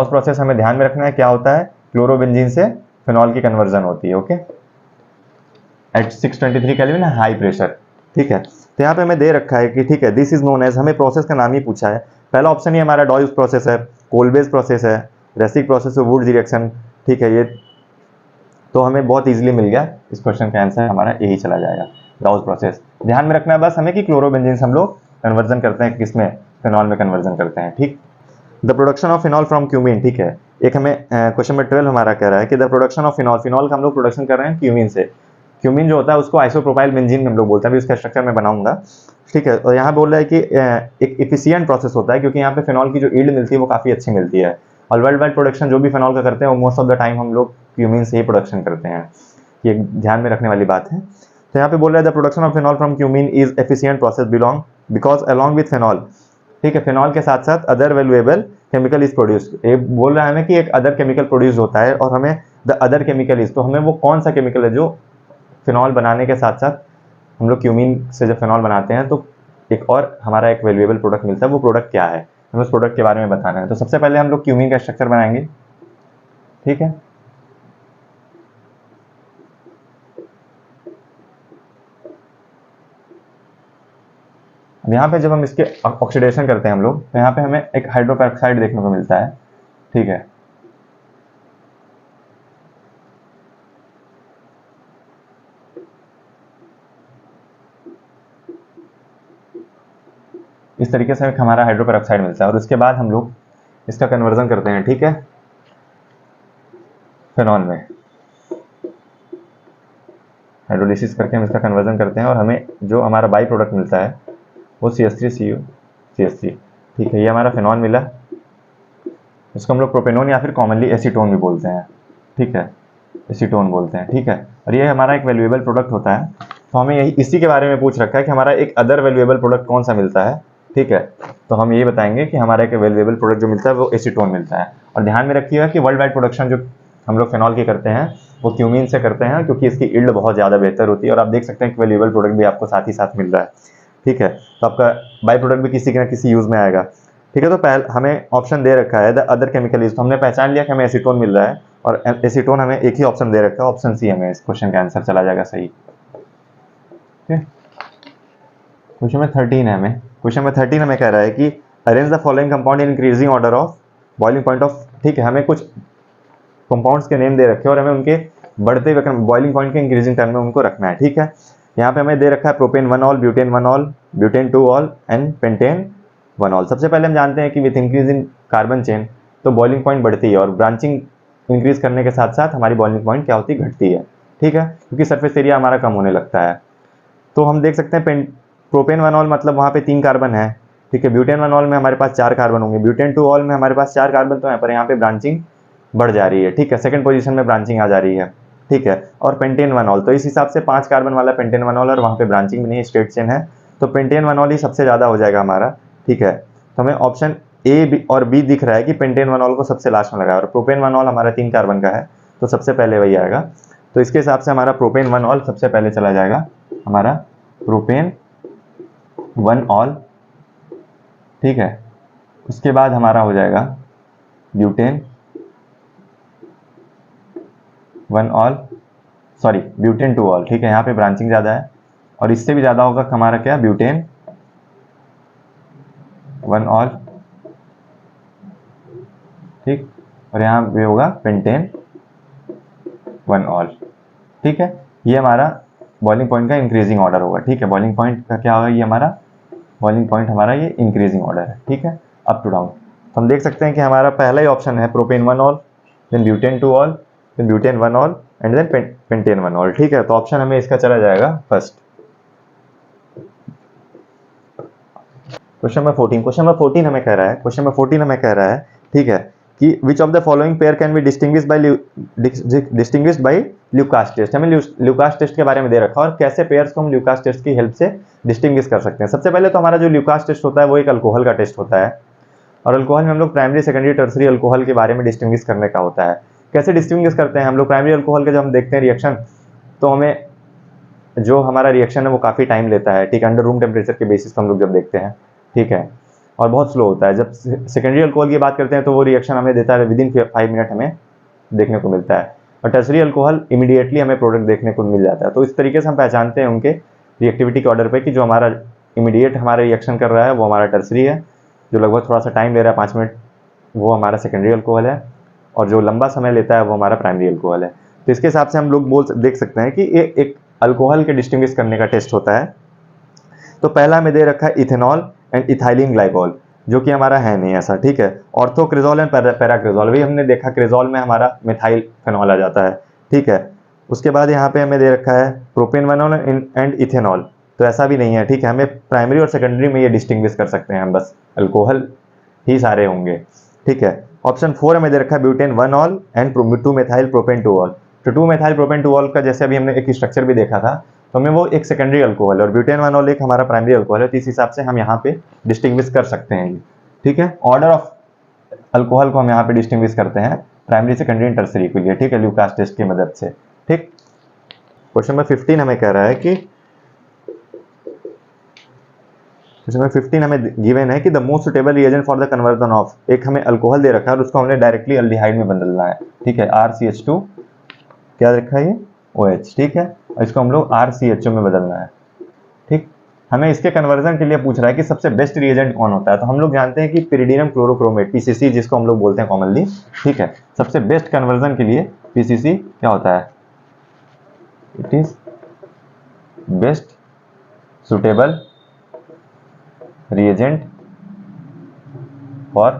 प्रोसेस हमें ध्यान में रखना है क्या होता है, क्लोरोबेंजीन से फिनॉल की कन्वर्जन होती है, okay, at 623 kelvin high pressure, ठीक है। तो यहाँ पे हमें दे रखा है कि ठीक है, दिस इज नोन एज, हमें प्रोसेस का नाम ही पूछा है। पहला ऑप्शन ही हमारा डाउस प्रोसेस है, कोलबेज प्रोसेस है, रेसिक प्रोसेस है, वुड्स रिएक्शन, ठीक है। ये तो हमें बहुत इजीली मिल गया, इस क्वेश्चन का आंसर हमारा यही चला जाएगा, डाउस प्रोसेस। ध्यान में रखना है बस हमें कि क्लोरोबेंजीन से हम लोग कन्वर्जन करते हैं किसमें, फिनॉल में कन्वर्जन करते हैं, ठीक। The production of phenol from cumene, ठीक है। एक हमें क्वेश्चन नंबर 12 हमारा कह रहा है कि द प्रोडक्शन ऑफ फिनॉल का हम लोग प्रोडक्शन कर रहे हैं क्यूमीन से। क्यूमीन जो होता है उसको आइसोप्रोपाइल बेंजीन हम लोग बोलते हैं, अभी उसका स्ट्रक्चर मैं बनाऊंगा, ठीक है। और यहाँ बोल रहा है कि एक एफिशिएंट प्रोसेस होता है क्योंकि यहाँ पे फिनॉल की जो यील्ड मिलती है वो काफ़ी अच्छी मिलती है। और वर्ल्ड वाइड प्रोडक्शन जो भी फिनॉल का करते हैं वो मोस्ट ऑफ द टाइम हम लोग क्यूमीन से ही प्रोडक्शन करते हैं, ये ध्यान में रखने वाली बात है। तो यहाँ पे बोल रहा है the production of phenol from cumene is efficient process because along with phenol, ठीक है, फिनॉल के साथ साथ other valuable chemical is produce. ये बोल रहा है हमें कि एक अदर केमिकल प्रोड्यूस होता है और हमें द अदर केमिकल इज, तो हमें वो कौन सा केमिकल है जो फिनॉल बनाने के साथ साथ हम लोग क्यूमीन से जब फिनॉल बनाते हैं तो एक और हमारा एक वैल्यूएबल प्रोडक्ट मिलता है, वो प्रोडक्ट क्या है, हमें उस प्रोडक्ट के बारे में बताना है। तो सबसे पहले हम लोग क्यूमीन का स्ट्रक्चर बनाएंगे, ठीक है। अब यहाँ पे जब हम इसके ऑक्सीडेशन करते हैं हम लोग, तो यहाँ पे हमें एक हाइड्रोपेरोक्साइड देखने को मिलता है, ठीक है। इस तरीके से हमारा हाइड्रोपेरोक्साइड मिलता है और उसके बाद हम लोग इसका कन्वर्जन करते हैं, ठीक है, फिनॉल में। हाइड्रोलिसिस करके हम इसका कन्वर्जन करते हैं और हमें जो हमारा बाई प्रोडक्ट मिलता है वो CH3CuCH3, ठीक है। ये हमारा फिनॉल मिला, इसको हम लोग प्रोपेनोन या फिर कॉमनली एसीटोन भी बोलते हैं, ठीक है, एसीटोन बोलते हैं, ठीक है। और ये हमारा एक वैल्यूएबल प्रोडक्ट होता है। तो हमें यही इसी के बारे में पूछ रखा है कि हमारा एक अदर वैल्यूएबल प्रोडक्ट कौन सा मिलता है, ठीक है। तो हम ये बताएंगे कि हमारा एक वैल्यूएबल प्रोडक्ट जो मिलता है वो एसीटोन मिलता है। और ध्यान में रखिएगा कि वर्ल्ड वाइड प्रोडक्शन जो हम लोग फिनॉल की करते हैं वो क्यूमीन से करते हैं क्योंकि इसकी यील्ड बहुत ज़्यादा बेहतर होती है और आप देख सकते हैं कि वैल्यूएबल प्रोडक्ट भी आपको साथ ही साथ मिल रहा है, ठीक है। तो आपका बाई प्रोडक्ट भी किसी न किसी यूज़ में आएगा, ठीक है। तो पहले हमें ऑप्शन दे रखा है द अदर केमिकल इज, तो हमने पहचान लिया कि हमें एसीटोन मिल रहा है और एसीटोन हमें एक ही ऑप्शन दे रखा है, ऑप्शन सी हमें इस क्वेश्चन का आंसर चला जाएगा सही, ठीक है। क्वेश्चन में 13 है हमें, क्वेश्चन में 13 हमें कह रहा है कि arrange the following compound in increasing order of boiling point of, ठीक है। हमें कुछ कंपाउंड्स के नेम दे रखे हैं और हमें उनके बढ़ते हुए बॉइलिंग पॉइंट के इंक्रीजिंग टर्म में उनको रखना है, ठीक है। यहाँ पे हमें दे रखा है propane 1 all, butane 1 all, butane 2 all and pentane 1 all. सबसे पहले हम जानते हैं कि विथ इंक्रीजिंग कार्बन चेन तो बॉइलिंग पॉइंट बढ़ती है और ब्रांचिंग इंक्रीज करने के साथ साथ हमारी बॉइलिंग पॉइंट क्या होती है, घटती है, ठीक है, क्योंकि सरफेस एरिया हमारा कम होने लगता है। तो हम देख सकते हैं प्रोपेन 1 ऑल मतलब वहाँ पे 3 कार्बन है, ठीक है। ब्यूटेन 1 ऑल में हमारे पास 4 कार्बन होंगे, ब्यूटेन 2 ऑल में हमारे पास 4 कार्बन तो है, पर यहाँ पे ब्रांचिंग बढ़ जा रही है, ठीक है, सेकंड पोजीशन में ब्रांचिंग आ जा रही है, ठीक है। और पेंटेन 1 ऑल तो इस हिसाब से 5 कार्बन वाला पेंटेन 1 ऑल और वहाँ पे ब्रांचिंग भी नहीं, स्ट्रेट चेन है, तो पेंटेन 1 ऑल ही सबसे ज़्यादा हो जाएगा हमारा, ठीक है। तो हमें ऑप्शन ए और बी दिख रहा है कि पेंटेन 1 ऑल को सबसे लास्ट में लगाया और प्रोपेन 1 ऑल हमारा 3 कार्बन का है तो सबसे पहले वही आएगा। तो इसके हिसाब से हमारा प्रोपेन 1 ऑल सबसे पहले चला जाएगा, हमारा प्रोपेन 1 ऑल, ठीक है। उसके बाद हमारा हो जाएगा butane 1 all, sorry butane 2 all, ठीक है। यहाँ पे ब्रांचिंग ज़्यादा है और इससे भी ज़्यादा होगा हमारा क्या, ब्यूटेन 1 ऑल, ठीक, और यहाँ पे होगा पेंटेन 1 ऑल, ठीक है। ये हमारा बॉइलिंग पॉइंट का इंक्रीजिंग ऑर्डर होगा, ठीक है। बॉइलिंग पॉइंट का क्या होगा, ये हमारा बॉइलिंग पॉइंट हमारा ये इंक्रीजिंग ऑर्डर है, ठीक है, अप टू डाउन। तो हम देख सकते हैं कि हमारा पहला ही ऑप्शन है propane 1 ol, then butane 2 ol, then butane 1 ol and then pentane 1 ol, ठीक है। तो ऑप्शन हमें इसका चला जाएगा फर्स्ट। क्वेश्चन नंबर 14 हमें कह रहा है, ठीक है, कि which of the following pair can be distinguished by Lucas test. हमें ल्यूकास टेस्ट के बारे में दे रखा है और कैसे पेयर्स को हम ल्यूकास टेस्ट की हेल्प से डिस्टिंग्विश कर सकते हैं। सबसे पहले तो हमारा जो ल्यूकास टेस्ट होता है वो एक अल्कोहल का टेस्ट होता है और अल्कोहल में हम लोग प्राइमरी सेकेंडरी टर्सरी अल्कोहल के बारे में डिस्टिंग्विश करने का होता है। कैसे डिस्टिंग्विश करते हैं हम लोग, प्राइमरी अल्कोहल के जब हम देखते हैं रिएक्शन तो हमें जो हमारा रिएक्शन है वो काफ़ी टाइम लेता है, ठीक है, अंडर रूम टेम्परेचर के बेसिस पर हम लोग जब देखते हैं, ठीक है, और बहुत स्लो होता है। जब सेकेंडरी अल्कोहल की बात करते हैं तो वो रिएक्शन हमें देता है विदिन 5 मिनट हमें देखने को मिलता है और टर्सरी अल्कोहल इमीडिएटली हमें प्रोडक्ट देखने को मिल जाता है। तो इस तरीके से हम पहचानते हैं उनके रिएक्टिविटी के ऑर्डर पे कि जो हमारा इमीडिएट हमारा रिएक्शन कर रहा है वो हमारा टर्सरी है, जो लगभग थोड़ा सा टाइम ले रहा है 5 मिनट वो हमारा सेकेंडरी अल्कोहल है और जो लंबा समय लेता है वो हमारा प्राइमरी अल्कोहल है। तो इसके हिसाब से हम लोग देख सकते हैं कि ये एक अल्कोहल के डिस्टिंग्विश करने का टेस्ट होता है। तो पहला हमें दे रखा है इथेनॉल एंड इथाइलिन ग्लाइकोल, जो कि हमारा है नहीं ऐसा, ठीक है। ऑर्थोक्रिजोल एंड पैराक्रिजोल, वही हमने देखा क्रिजोल में हमारा मिथाइल फेनॉल आ जाता है, ठीक है। उसके बाद यहाँ पे हमें दे रखा है प्रोपेन 1 ऑल एंड इथेनॉल, तो ऐसा भी नहीं है, ठीक है। हमें प्राइमरी और सेकेंडरी में ये डिस्टिंग्विश कर सकते हैं हम, बस अल्कोहल ही सारे होंगे, ठीक है। ऑप्शन 4 हमें दे रखा है butane 1 ol and 2 methyl propane 2 all. तो 2 मेथाइल प्रोपेन 2 ऑल का जैसे अभी हमने एक स्ट्रक्चर भी देखा था तो हमें वो एक सेकेंडरी अल्कोहल और ब्यूटेन 1 ऑल एक हमारा प्राइमरी अल्कोहल है, तो इस हिसाब से हम यहाँ पे डिस्टिंग्विश कर सकते हैं, ठीक है। ऑर्डर ऑफ अल्कोहल को हम यहाँ पे डिस्टिंग्विश करते हैं प्राइमरी सेकेंडरी एंड टर्सरी के लिए, ठीक है, ल्यूकास टेस्ट की मदद से, ठीक। क्वेश्चन नंबर 15 हमें कह रहा है कि इसमें 15 हमें गिवन है कि the most suitable reagent for the conversion of, एक हमें अल्कोहल दे रखा है और उसको हमने डायरेक्टली अल्डिहाइड में बदलना है, ठीक है, RCH2 क्या रखा है ये OH, ठीक है, और इसको हम लोग RCHO में बदलना है, ठीक। हमें इसके कन्वर्जन के लिए पूछ रहा है कि सबसे बेस्ट रिएजेंट कौन होता है, तो हम लोग जानते हैं कि पिरिडिनम क्लोरोक्रोमेट PCC जिसको हम लोग बोलते हैं कॉमनली, ठीक है। सबसे बेस्ट कन्वर्जन के लिए PCC क्या होता है, it is best suitable reagent for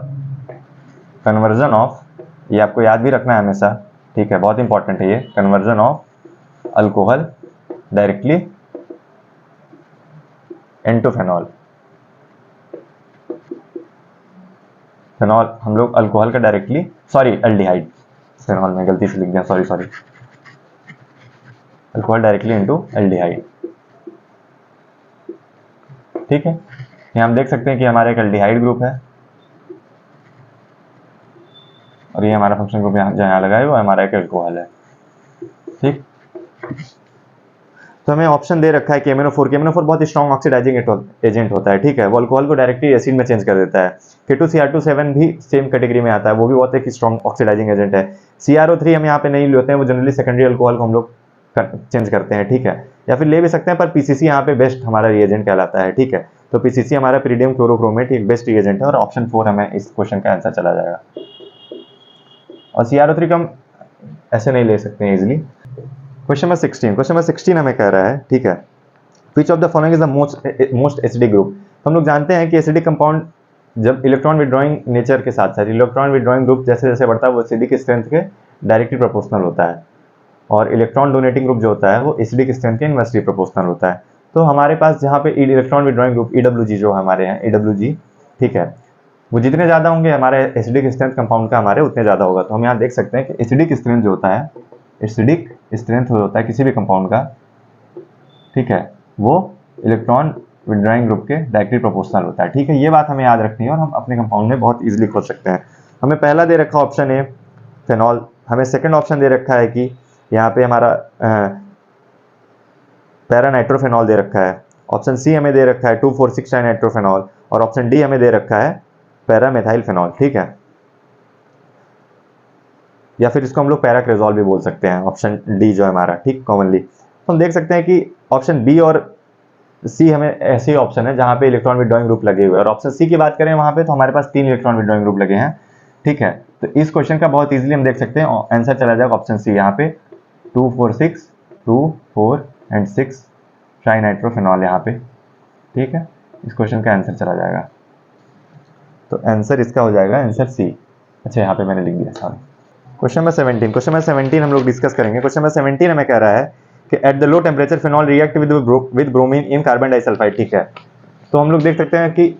conversion of, ये आपको याद भी रखना है हमेशा, ठीक है, बहुत इंपॉर्टेंट है ये, conversion of alcohol directly into phenol. Phenol हम लोग अल्कोहल का डायरेक्टली, सॉरी एल्डिहाइड, फेनॉल में गलती से लिख दिया, sorry, alcohol directly into aldehyde, ठीक है। यहाँ हम देख सकते हैं कि हमारा एक एल्डिहाइड ग्रुप है और ये हमारा फंक्शन ग्रुप यहाँ लगाए हुआ हमारा एक अल्कोहल है, ठीक। तो हमें ऑप्शन दे रखा है कि KMnO4 बहुत स्ट्रॉन्ग ऑक्सीडाइजिंग एजेंट होता है, ठीक है, वो अल्कोहल को डायरेक्टली एसिड में चेंज कर देता है। K2Cr2 भी सेम कैटेगरी में आता है, वो भी बहुत एक स्ट्रॉन्ग ऑक्सीडाइजिंग एजेंट है। CrO3 हम यहाँ पे नहीं लेते हैं, वो जनरली सेकेंडरी अल्कोहल को हम लोग चेंज करते हैं, ठीक है, या फिर ले भी सकते हैं, पर PCC यहाँ पे बेस्ट हमारा रिएजेंट कहलाता है, ठीक है। तो PCC हमारा पिरिडियम क्लोरोक्रोमेट एक बेस्ट रिएजेंट है और ऑप्शन 4 हमें इस क्वेश्चन का आंसर चला जाएगा। और CrO3 का ऐसे नहीं ले सकते हैं easily. Question number 16, question number 16 हमें कह रहा है, ठीक है, विच of the following is the most acidic group. तो हम लोग जानते हैं कि एसिडिक कंपाउंड जब इलेक्ट्रॉन विड्रॉइंग नेचर के साथ साथ इलेक्ट्रॉन विड्रॉइंग ग्रुप जैसे जैसे बढ़ता है वो एसिडिक स्ट्रेंथ के डायरेक्टली प्रोपोर्शनल होता है, और इलेक्ट्रॉन डोनेटिंग ग्रुप जो होता है वो एसिडिक स्ट्रेंथ के इनवर्सली प्रोपोर्शनल होता है। तो हमारे पास जहाँ पे इलेक्ट्रॉन विड्रॉइंग ग्रुप EWG जो हमारे हैं EWG, ठीक है, वो जितने ज़्यादा होंगे हमारे एसिडिक स्ट्रेंथ कंपाउंड का हमारे उतने ज़्यादा होगा। तो हम यहाँ देख सकते हैं कि एसिडिक स्ट्रेंथ जो होता है, एसिडिक स्ट्रेंथ होता है किसी भी कंपाउंड का, ठीक है, वो इलेक्ट्रॉन विड्रॉइंग ग्रुप के डायरेक्टली प्रोपोर्शनल होता है। ठीक है, ये बात हमें याद रखनी है और हम अपने कंपाउंड में बहुत इजीली खोज सकते हैं। हमें पहला दे रखा ऑप्शन है फेनॉल, हमें सेकंड ऑप्शन दे रखा है कि यहाँ पे हमारा पैरा नाइट्रोफेनॉल दे रखा है, ऑप्शन सी हमें दे रखा है 2,4,6 नाइट्रोफेनॉल, और ऑप्शन डी हमें दे रखा है पैरा मेथाइल फेनॉल। ठीक है, या फिर इसको हम लोग पैराक्रेजोल भी बोल सकते हैं, ऑप्शन डी जो है हमारा, ठीक, कॉमनली। तो हम देख सकते हैं कि ऑप्शन बी और सी हमें ऐसे ही ऑप्शन है जहाँ पे इलेक्ट्रॉन विड्रॉइंग ग्रुप लगे हुए हैं, और ऑप्शन सी की बात करें वहाँ पे तो हमारे पास 3 इलेक्ट्रॉन विड्रॉइंग ग्रुप लगे हैं। ठीक है, तो इस क्वेश्चन का बहुत इजीली हम देख सकते हैं आंसर चला जाएगा ऑप्शन सी, यहाँ पे 2, 4, 6, 2, 4 एंड 6 ट्राइनाइट्रोफेनॉल यहाँ पे। ठीक है, इस क्वेश्चन का आंसर चला जाएगा, तो आंसर इसका हो जाएगा आंसर सी। अच्छा, यहाँ पे मैंने लिख दिया, sorry. Question number 17, question number 17 हम लोग डिस्कस करेंगे। क्वेश्चन नंबर 17 हमें कह रहा है कि at the low temperature phenol react with bromine in carbon disulphide. ठीक है, तो हम लोग देख सकते हैं कि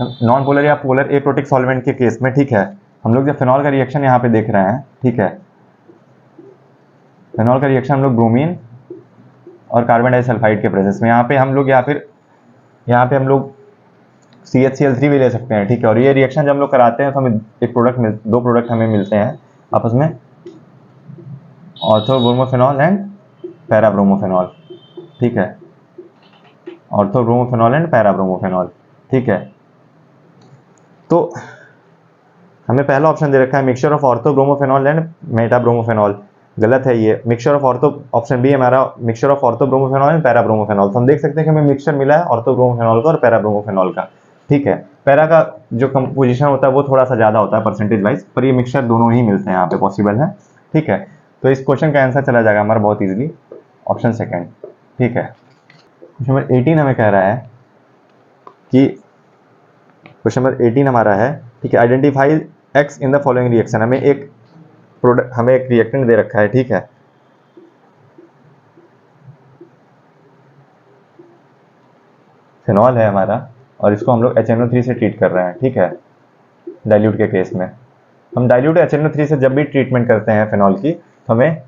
नॉन पोलर या पोलर एप्रोटिक सॉल्वेंट के केस में, ठीक है, हम लोग जब फेनॉल का रिएक्शन यहाँ पे देख रहे हैं, ठीक है, फेनॉल का रिएक्शन हम लोग ब्रोमीन और कार्बन डाइसल्फाइड के प्रेजेंस में, यहाँ पे हम लोग CHCl3 भी ले सकते हैं। ठीक है, और ये रिएक्शन जब हम लोग कराते हैं तो हमें दो प्रोडक्ट हमें मिलते हैं आपस में, ऑर्थोब्रोमोफेनॉल एंड पैराब्रोमोफेनॉल। ठीक है, ऑर्थोब्रोमोफेनॉल एंड पैराब्रोमोफेनॉल। ठीक है, तो हमें पहला ऑप्शन दे रखा है मिक्सचर ऑफ ऑर्थोब्रोमोफेनॉल एंड मेटाब्रोमोफेनॉल, गलत है ये। मिक्सचर ऑफ ऑप्शन बी हमारा मिक्सचर ऑफ ऑर्थोब्रोमोफेनॉल एंड पैराब्रोमोफेनॉल। तो हम देख सकते हैं कि हमें मिक्सचर मिला है ऑर्थोब्रोमोफेनॉल का और पैराब्रोमोफेनॉल का। ठीक है, पैरा का जो कंपोजिशन होता है वो थोड़ा सा ज़्यादा होता है परसेंटेज वाइज, पर ये मिक्सचर दोनों ही मिलते हैं यहाँ पे, पॉसिबल है। ठीक है, तो इस क्वेश्चन का आंसर चला जाएगा हमारा बहुत इजीली ऑप्शन सेकंड। ठीक है, क्वेश्चन नंबर 18 हमें कह रहा है कि क्वेश्चन नंबर 18 हमारा है, ठीक है, identify x in the following reaction. हमें एक रिएक्टेंट दे रखा है, ठीक है, फिनॉल है हमारा, और इसको हम लोग HNO3 से ट्रीट कर रहे हैं। ठीक है, डाइल्यूट के केस में हम डाइल्यूट HNO3 से जब भी ट्रीटमेंट करते हैं फिनॉल की, तो हमें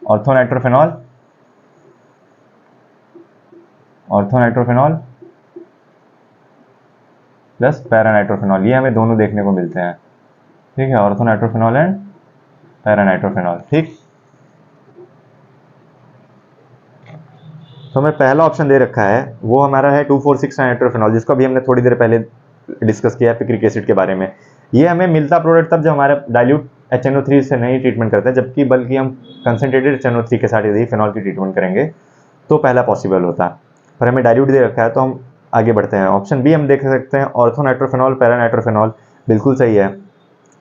ऑर्थोनाइट्रोफेनॉल प्लस पैरानाइट्रोफेनॉल, ये हमें दोनों देखने को मिलते हैं। ठीक है, ऑर्थोनाइट्रोफेनॉल एंड पैरानाइट्रोफेनॉल। ठीक, तो हमें पहला ऑप्शन दे रखा है वो हमारा है 2,4,6 नाइट्रोफेनॉल, जिसको अभी हमने थोड़ी देर पहले डिस्कस किया है पिक्रिक एसिड के बारे में। ये हमें मिलता प्रोडक्ट तब जब हमारा डाइल्यूट HNO3 से नहीं ट्रीटमेंट करते हैं, जबकि बल्कि हम कंसनट्रेटेड HNO3 के साथ यदि फिनॉल की ट्रीटमेंट करेंगे तो पहला पॉसिबल होता है, पर हमें डाइल्यूट दे रखा है तो हम आगे बढ़ते हैं। ऑप्शन बी हम देख सकते हैं ऑर्थोनाइट्रोफेनॉल पैरानाइट्रोफेनॉल, बिल्कुल सही है।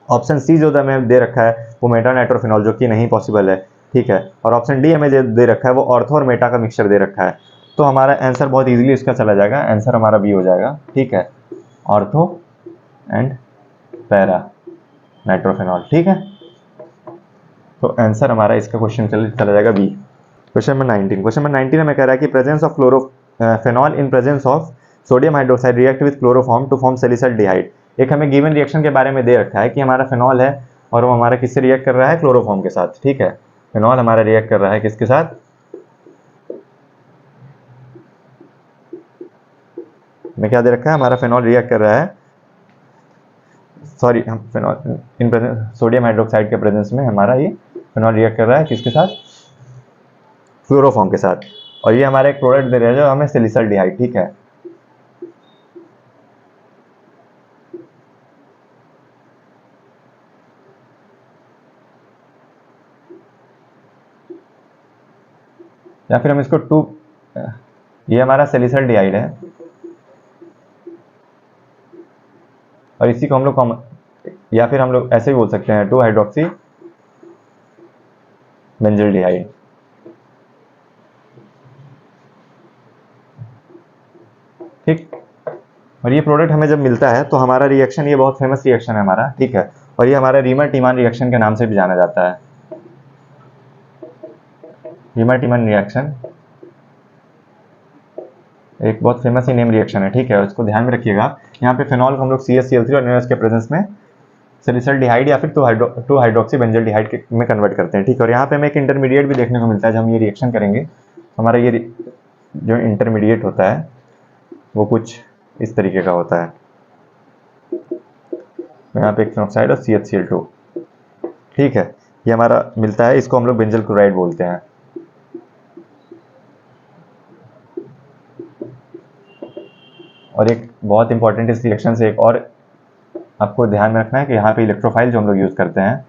ऑप्शन सी जो हमें दे रखा है वो मेटानाइट्रोफेनॉल, जो कि नहीं पॉसिबल है। ठीक है, और ऑप्शन डी हमें दे रखा है वो ऑर्थो और मेटा का मिक्सचर दे रखा है। तो हमारा आंसर बहुत इजीली इसका चला जाएगा, आंसर हमारा बी हो जाएगा। ठीक है, ऑर्थो एंड पैरा नाइट्रोफेनॉल। ठीक है, तो आंसर हमारा इसका क्वेश्चन चला जाएगा B. Question number 19, question number 19 हमें कह रहा है कि presence of chlorophenol in presence of sodium hydroxide react with chloroform to form salicylaldehyde. एक हमें गिवन रिएक्शन के बारे में दे रखा है कि हमारा फेनॉल है और वो हमारा किससे रिएक्ट कर रहा है, क्लोरोफॉर्म के साथ। ठीक है, फेनॉल हमारा रिएक्ट कर रहा है किसके साथ, में क्या दे रखा है, हमारा फेनॉल रिएक्ट कर रहा है, सॉरी, हम phenol in presence sodium hydroxide के प्रेजेंस में हमारा ये फेनॉल रिएक्ट कर रहा है किसके साथ, क्लोरोफॉर्म के साथ, और ये हमारा एक प्रोडक्ट दे रहा है जो हमें सैलिसल्डिहाइड। ठीक है, या फिर हम इसको ये हमारा सैलिसल्डिहाइड है और इसी को हम लोग या फिर हम लोग ऐसे भी बोल सकते हैं 2 हाइड्रोक्सी बेंजल्डिहाइड। ठीक, और ये प्रोडक्ट हमें जब मिलता है तो हमारा रिएक्शन, ये बहुत फेमस रिएक्शन है हमारा, ठीक है, और ये हमारा रीमर टीमान रिएक्शन के नाम से भी जाना जाता है। रीमर टीमान रिएक्शन एक बहुत फेमस ही नेम रिएक्शन है, ठीक है, उसको ध्यान में रखिएगा। यहाँ पे फेनॉल को हम लोग CaCl3 और NaOH के प्रेजेंस में सैलिसल्डिहाइड या फिर 2 हाइड्रोक्सी बेंजल्डिहाइड में कन्वर्ट करते हैं, ठीक है। और यहाँ पे हमें एक इंटरमीडिएट भी देखने को मिलता है। जब हम ये रिएक्शन करेंगे तो हमारा ये जो इंटरमीडिएट होता है वो कुछ इस तरीके का होता है। यहाँ पे एक फिनॉक्साइड और CHCl2, ठीक है, ये हमारा मिलता है, इसको हम लोग बेंजल क्लोराइड बोलते हैं। और एक बहुत इंपॉर्टेंट इस रिएक्शन से एक और आपको ध्यान में रखना है कि यहाँ पे इलेक्ट्रोफाइल जो हम लोग यूज करते हैं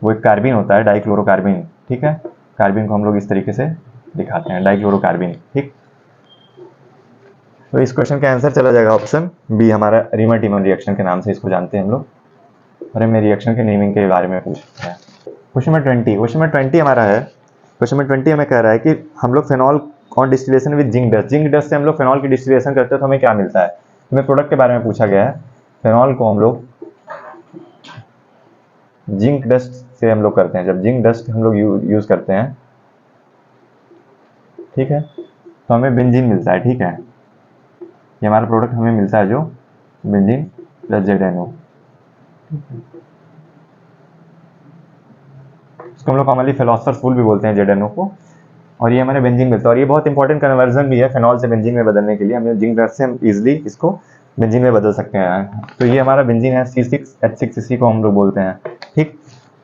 वो एक कार्बिन होता है, डाइक्लोरोकार्बिन, ठीक है। कार्बिन को हम लोग इस तरीके से दिखाते हैं, डाइक्लोरोकार्बिन, ठीक। तो इस क्वेश्चन का आंसर चला जाएगा ऑप्शन बी, हमारा रीमर टीमन रिएक्शन के नाम से इसको जानते हैं हम लोग। और हमें रिएक्शन के नेमिंग के बारे में पूछते हैं। क्वेश्चन नंबर 20 हमारा है। क्वेश्चन नंबर 20 हमें कह रहा है कि हम लोग phenol on distillation with zinc dust, zinc dust से हम लोग फेनॉल की डिस्टिलेशन करते हैं तो हमें क्या मिलता है। हमें प्रोडक्ट के बारे में पूछा गया है। फेनॉल को हम लोग जिंक डस्ट से हम लोग करते हैं, जब जिंक डस्ट हम लोग यूज करते हैं, ठीक है, तो हमें बेंजीन मिलता है, ठीक है। ये हमारा प्रोडक्ट हमें मिलता है जो बेंजीन प्लस ZNO, इसको हम लोग कॉमनली फिलोसफर्स फूल भी बोलते हैं ZNO को। और ये हमारे बेंजीन मिलता है, और ये बहुत इंपॉर्टेंट कन्वर्जन भी है फेनॉल से बेंजीन में बदलने के लिए। हमें जिंक डस्ट से हम इजिली इसको बेंजीन में बदल सकते हैं। तो ये हमारा बेंजीन है C6H6, इसी को हम लोग बोलते हैं, ठीक।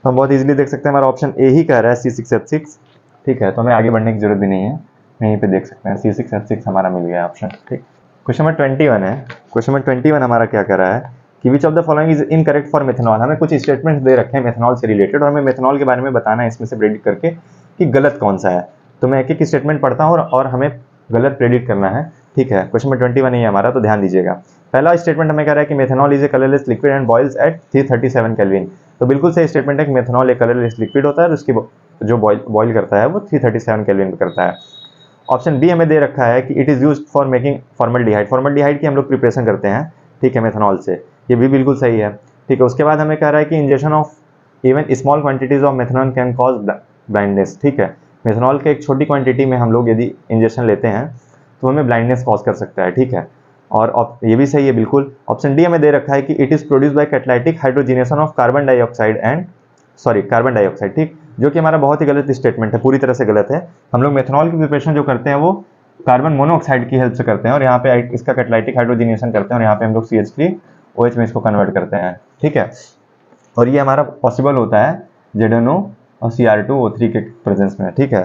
तो हम बहुत इजीली देख सकते हैं हमारा ऑप्शन ए ही कह रहा है C6H6, ठीक है। तो हमें आगे बढ़ने की जरूरत भी नहीं है, यहीं पे देख सकते हैं C6H6 हमारा मिल गया ऑप्शन, ठीक। क्वेश्चन नंबर 21 है। क्वेश्चन नंबर 21 हमारा क्या कह रहा है कि which of the following is incorrect for methanol. हमें कुछ स्टेटमेंट दे रखे हैं मेथनॉल से रिलेटेड और हमें मेथनॉल के बारे में बताना है इसमें से प्रेडिक्ट करके कि गलत कौन सा है। तो मैं एक एक स्टेटमेंट पढ़ता हूँ और हमें गलत प्रेडिक्ट करना है, ठीक है। क्वेश्चन नंबर 21 ही है हमारा, तो ध्यान दीजिएगा। पहला स्टेटमेंट हमें कह रहा है कि methanol is a colourless liquid and boils at 337 kelvin. तो बिल्कुल सही स्टेटमेंट है कि मेथनॉल एक कलरलेस लिक्विड होता है और उसकी जो बॉइल करता है वो 337 केल्विन पे करता है। ऑप्शन बी हमें दे रखा है कि it is used for making formaldehyde, formaldehyde की हम लोग प्रिपरेशन करते हैं, ठीक है, मेथनॉल से। ये भी बिल्कुल सही है, ठीक है। उसके बाद हमें कह रहा है कि injection of even small quantities of methanol can cause blindness, ठीक है। मेथनॉल के एक छोटी क्वांटिटी में हम लोग यदि इंजेक्शन लेते हैं तो हमें ब्लाइंडनेस कॉज कर सकता है, ठीक है। और ये भी सही है बिल्कुल। ऑप्शन डी हमें दे रखा है कि it is produce by catalytic hydrogenation of carbon dioxide, ठीक, जो कि हमारा बहुत ही गलत स्टेटमेंट है, पूरी तरह से गलत है। हम लोग मेथनॉल की प्रिपरेशन जो करते हैं वो कार्बन मोनोऑक्साइड की हेल्प से करते हैं और यहाँ पे इसका कैटालिटिक हाइड्रोजिनेशन करते हैं और यहाँ पे हम लोग CH3OH में इसको कन्वर्ट करते हैं, ठीक है। और ये हमारा पॉसिबल होता है ZNO और Cr2O3 के प्रेजेंस में, ठीक है।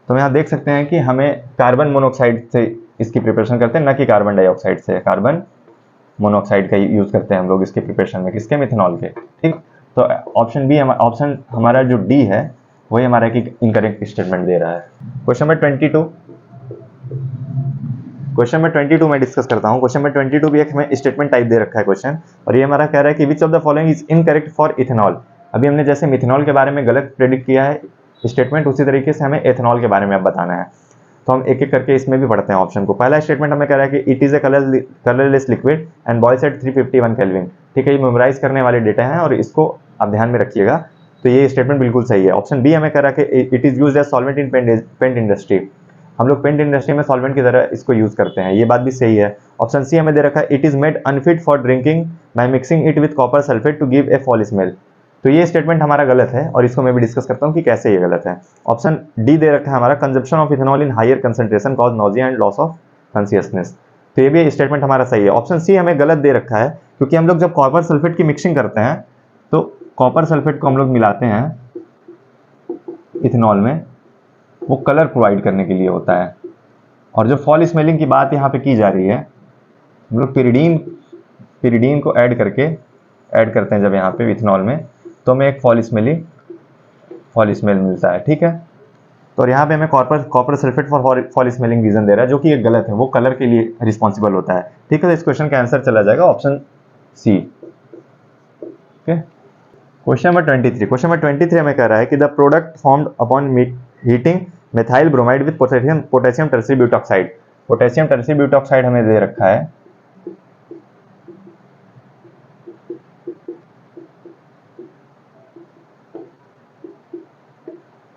तो यहाँ देख सकते हैं कि हमें कार्बन मोनोऑक्साइड से इसकी प्रिपरेशन करते हैं, न कि कार्बन डाइऑक्साइड से। कार्बन मोनोऑक्साइड का यूज करते हैं हम लोग इसके प्रिपरेशन में, किसके, मेथनॉल के, ठीक। तो ऑप्शन हमारा जो डी है वही हमारा एक इनकरेक्ट स्टेटमेंट दे रहा है। क्वेश्चन नंबर 22 में डिस्कस करता हूँ। क्वेश्चन नंबर 22 भी एक हमें स्टेटमेंट टाइप दे रखा है क्वेश्चन, और ये हमारा कह रहा है कि which of the following is incorrect for ethanol. अभी हमने जैसे मिथेनॉल के बारे में गलत प्रेडिक्ट किया है स्टेटमेंट, उसी तरीके से हमें एथेनॉल के बारे में अब बताना है। तो हम एक एक करके इसमें भी पढ़ते हैं ऑप्शन को। पहला स्टेटमेंट हमें कह रहा है कि it is a colourless liquid and boils at 351 kelvin, ठीक है। ये मेमोराइज करने वाले डेटा हैं और इसको आप ध्यान में रखिएगा। तो ये स्टेटमेंट बिल्कुल सही है। ऑप्शन बी हमें कह रहा है कि it is used as solvent in paint industry, हम लोग पेंट इंडस्ट्री में सॉल्वेंट की तरह इसको यूज करते हैं, ये बात भी सही है। ऑप्शन सी हमें दे रखा है it is made unfit for drinking by mixing it with copper sulphate to give a foul smell. तो ये स्टेटमेंट हमारा गलत है और इसको मैं भी डिस्कस करता हूँ कि कैसे ये गलत है। ऑप्शन डी दे रखा है हमारा consumption of ethanol in higher concentration cause nausea and loss of consciousness, तो ये भी स्टेटमेंट हमारा सही है। ऑप्शन सी हमें गलत दे रखा है क्योंकि हम लोग जब कॉपर सल्फेट की मिक्सिंग करते हैं तो कॉपर सल्फेट को हम लोग मिलाते हैं इथेनॉल में, वो कलर प्रोवाइड करने के लिए होता है। और जो फॉल स्मेलिंग की बात यहाँ पे की जा रही है, हम लोग पिरिडीन को ऐड करते हैं जब यहाँ पे इथेनॉल में, तो हमें एक फॉल स्मेल मिलता है, ठीक है। तो और यहाँ पे हमें copper sulphate for foul smelling reason दे रहा है, जो कि ये गलत है, वो कलर के लिए रिस्पॉन्सिबल होता है। ठीक है, तो इस क्वेश्चन का आंसर चला जाएगा option C. Okay, question number 23। Question number 23 हमें कह रहा है कि the product formed upon heating methyl bromide with potassium tertiary butoxide. Potassium tertiary butoxide हमें दे रखा है,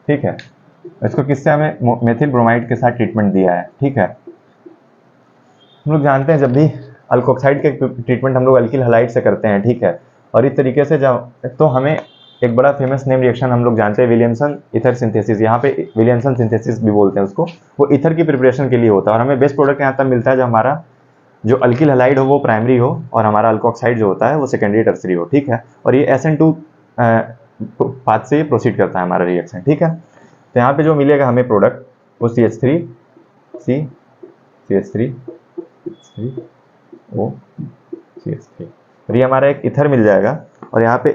ठीक है। इसको किससे हमें मेथिल ब्रोमाइड के साथ ट्रीटमेंट दिया है, ठीक है। हम लोग जानते हैं जब भी अल्कोक्साइड के ट्रीटमेंट हम लोग अल्किल हैलाइड से करते हैं, ठीक है। और इस तरीके से जब तो हमें एक बड़ा फेमस नेम रिएक्शन हम लोग जानते हैं, विलियमसन ईथर सिंथेसिस। यहाँ पे विलियमसन सिंथेसिस भी बोलते हैं उसको। वो ईथर की प्रिपरेशन के लिए होता है और हमें बेस्ट प्रोडक्ट यहाँ तब मिलता है जब हमारा जो अल्किल हैलाइड हो वो प्राइमरी हो और हमारा अल्कोक्साइड जो होता है वो सेकेंडरी टर्सरी हो, ठीक है। और ये SN2 पाथ से प्रोसीड करता है हमारा रिएक्शन, ठीक है। तो यहाँ पे जो मिलेगा हमें प्रोडक्ट वो CH3 CH3 O CH3, और ये हमारा एक इथर मिल जाएगा। और यहाँ पे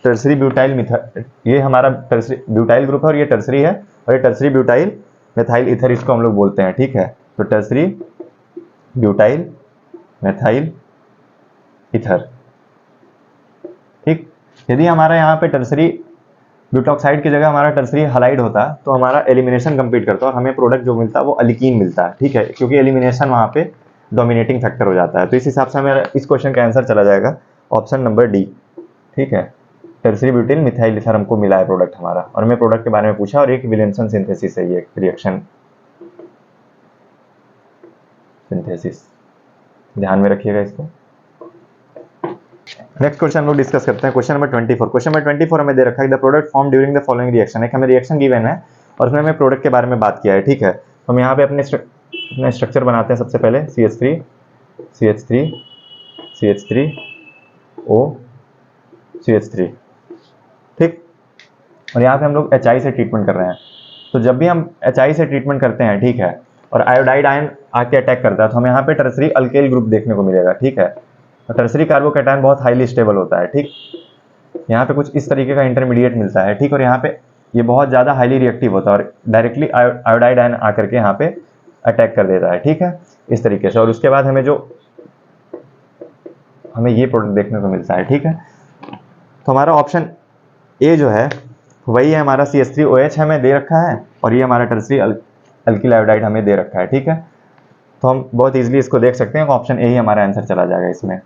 टर्सरी ब्यूटाइल मिथाइल, ये हमारा टर्सरी ब्यूटाइल ग्रुप है और ये टर्सरी है, और ये टर्सरी ब्यूटाइल मिथाइल इथर इसको हम लोग बोलते हैं, ठीक है। तो टर्सरी ब्यूटाइल मिथाइल इथर, ठीक। यदि हमारा यहाँ पे टर्सरी ब्यूटॉक्साइड की जगह हमारा टर्सरी हैलाइड होता तो हमारा एलिमिनेशन कंप्लीट करता और हमें प्रोडक्ट जो मिलता है वो अल्कीन मिलता है, ठीक है, क्योंकि एलिमिनेशन वहाँ पे डोमिनेटिंग फैक्टर हो जाता है। तो इस हिसाब से हमें इस क्वेश्चन का आंसर चला जाएगा ऑप्शन नंबर डी, ठीक है। टर्सरी ब्यूटिल मिथाइल इथर हमको मिला है प्रोडक्ट हमारा, और हमें प्रोडक्ट के बारे में पूछा और एक विलियमसन सिंथेसिस है ये रिएक्शन सिंथेसिस, ध्यान में रखिएगा इसको। नेक्स्ट क्वेश्चन हम लोग डिस्कस करते हैं, क्वेश्चन नंबर 24। क्वेश्चन नंबर 24 हमें दे रखा है the product form during the following reaction. एक हमें रिएक्शन गिवन है और उसमें हमें प्रोडक्ट के बारे में बात किया है, ठीक है। तो हम यहाँ पे अपने स्ट्रक्चर बनाते हैं। सबसे पहले CH3 CH3 CH3 O CH3, ठीक। और यहाँ पे हम लोग HI से ट्रीटमेंट कर रहे हैं। तो जब भी हम HI से ट्रीटमेंट करते हैं, ठीक है, और आयोडाइड आयन आके अटैक करता है तो हमें यहाँ पे टर्सरी अल्केल ग्रुप देखने को मिलेगा, ठीक है। टर्सरी कार्बोकैटायन बहुत हाईली स्टेबल होता है, ठीक। यहाँ पे कुछ इस तरीके का इंटरमीडिएट मिलता है, ठीक। और यहाँ पे ये बहुत ज़्यादा हाईली रिएक्टिव होता है और डायरेक्टली आयोडाइड आयन आकर के यहाँ पे अटैक कर देता है, ठीक है, इस तरीके से। और उसके बाद हमें ये प्रोडक्ट देखने को मिलता है, ठीक है। तो हमारा ऑप्शन ए जो है वही है, हमारा CH3OH हमें दे रखा है और ये हमारा टर्सरी अल्किल आयोडाइड हमें दे रखा है, ठीक है। तो हम बहुत इजीली इसको देख सकते हैं, ऑप्शन ए ही हमारा आंसर चला जाएगा इसमें।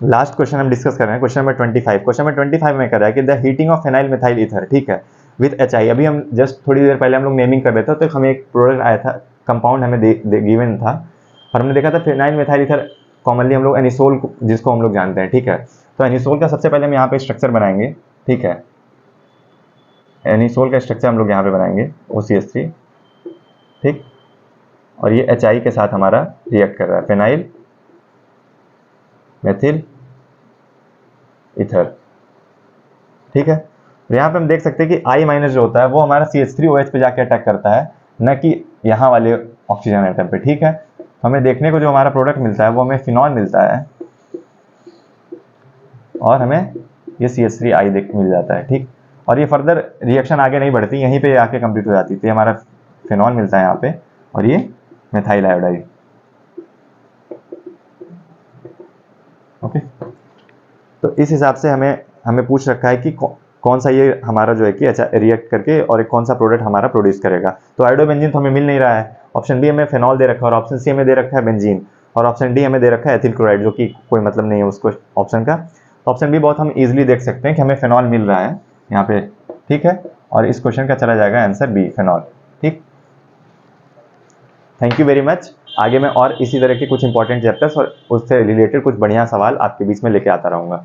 लास्ट क्वेश्चन हम डिस्कस कर रहे हैं, क्वेश्चन नंबर 25। क्वेश्चन नंबर 25 में कर रहा है कि the heating of phenyl methyl ether, ठीक है, विद HI। अभी हम जस्ट थोड़ी देर पहले हम लोग नेमिंग कर रहे थे तो हमें एक प्रोडक्ट आया था, कंपाउंड हमें गिवन था और हमने देखा था फेनाइल मिथाइल ईथर कॉमनली हम लोग एनिसोल जिसको हम लोग जानते हैं, ठीक है। तो एनिसोल का सबसे पहले हम यहाँ पे स्ट्रक्चर बनाएंगे, ठीक है। एनिसोल का स्ट्रक्चर हम लोग यहाँ पे बनाएंगे OCH3, ठीक। और ये HI के साथ हमारा रिएक्ट कर रहा है, फेनाइल मेथिल ईथर, ठीक है। तो यहाँ पे हम देख सकते हैं कि I माइनस जो होता है वो हमारा CH3OH पे जाके अटैक करता है, न कि यहाँ वाले ऑक्सीजन एटम पे, ठीक है। हमें देखने को जो हमारा प्रोडक्ट मिलता है वो हमें फिनॉल मिलता है और हमें ये CH3I मिल जाता है, ठीक। और ये फर्दर रिएक्शन आगे नहीं बढ़ती, यहीं पे आके कंप्लीट हो जाती थी। हमारा फिनॉल मिलता है यहाँ पे और ये मिथाइल आयोडाइड, ओके। तो इस हिसाब से हमें पूछ रखा है कि कौन सा ये हमारा जो है कि अच्छा रिएक्ट करके और एक कौन सा प्रोडक्ट हमारा प्रोड्यूस करेगा। तो आयोडोबेंजीन तो हमें मिल नहीं रहा है, ऑप्शन बी हमें फेनॉल दे रखा है और ऑप्शन सी हमें दे रखा है बेंजीन, और ऑप्शन डी हमें दे रखा है एथिल क्लोराइड, जो कि कोई मतलब नहीं है उसको ऑप्शन का। ऑप्शन बी बहुत हम इजीली देख सकते हैं कि हमें फेनॉल मिल रहा है यहाँ पे, ठीक है। और इस क्वेश्चन का चला जाएगा आंसर बी, फेनॉल, ठीक। Thank you very much. आगे मैं और इसी तरह के कुछ इंपॉर्टेंट चैप्टर्स और उससे रिलेटेड कुछ बढ़िया सवाल आपके बीच में लेके आता रहूँगा।